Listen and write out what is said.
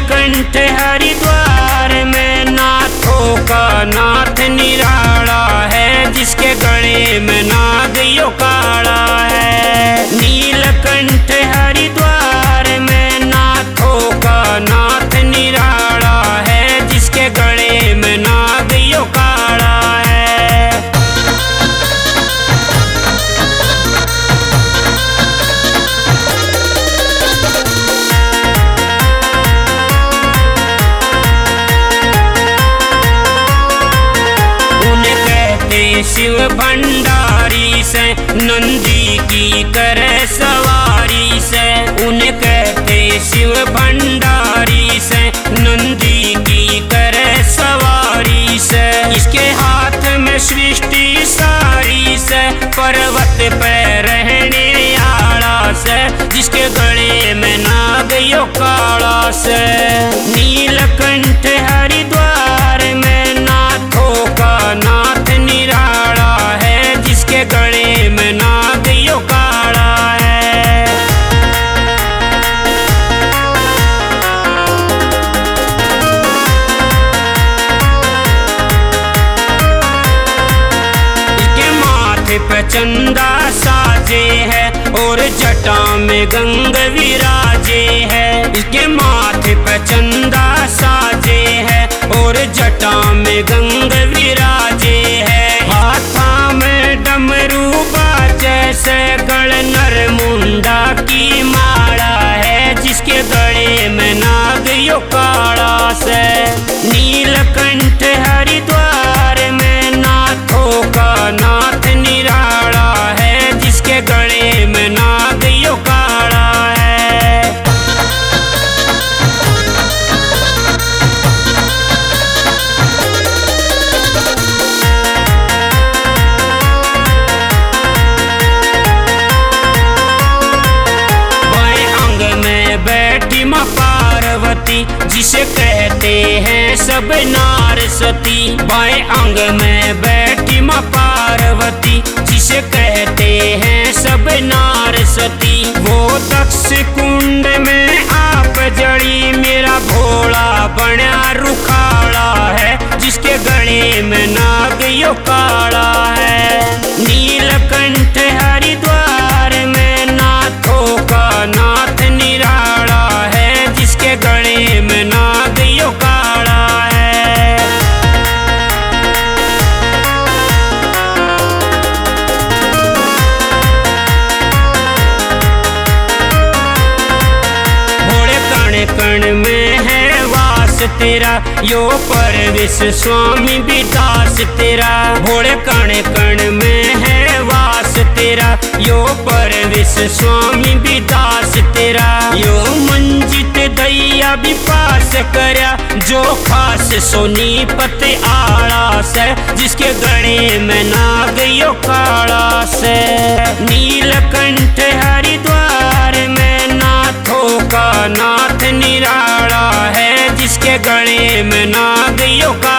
नीलकंठ हरिद्वार में नाथों का नाथ निराला है, जिसके गले में नाग यो काला है। नीलकंठ हरिद्वार में नाथों का नाथ निराला है, जिसके गले में नाग यो काला है। उन्हें कहते शिव भंडारी से, नंदी की करे सवारी से। उन्हें कहते शिव भंडारी से, नंदी की करे सवारी से। इसके हाथ में सृष्टि सारी से, पर्वत पे रहने आला से, जिसके गले में नाग यो काला से। नीलकंठ हरिद्वार में नाथों का नाथ निराला है, जिसके गले में नाग यो काला है। इसके माथे पे चंदा साजे है, और जटा में गंग विराजे है। इसके माथे पे चंदा साजे है, और जटा में गंग विराजे है। हाथा में डमरू बाजे से, गल नर मुंडा की माला है, जिसके गले में नाग यो काला से। नीलकंठ हरिद्वार में नाथों का नाथ निराला है, जिसके गले में नाग यो काला है। बाएं अंग में बैठी माँ पार्वती, जिसे कहते हैं सब नारसती। बाएं अंग में बैठी माँ पार्वती, जिसे कहते हैं सब नारसती। वो दक्ष कुंड में आप जड़ी, मेरा भोला बना रुखाड़ा है, जिसके गले में नाग यो काला है। नीलकंठ हरिद्वार में नाथों का नाथ निराला है, जिसके गले में नाग यो काला है। भोले कण कण में है वास तेरा, यो परवेश स्वामी विदास तेरा। भोले कण कण में है वास तेरा, यो परवेश स्वामी विदास तेरा। यो मंजित दैया भी पास करया, जो खास सोनीपत आला से, जिसके गले में नाग यो काला से। नीलकंठ हरिद्वार में नाथों का नाथ निराला है, जिसके गले में नाग यो काला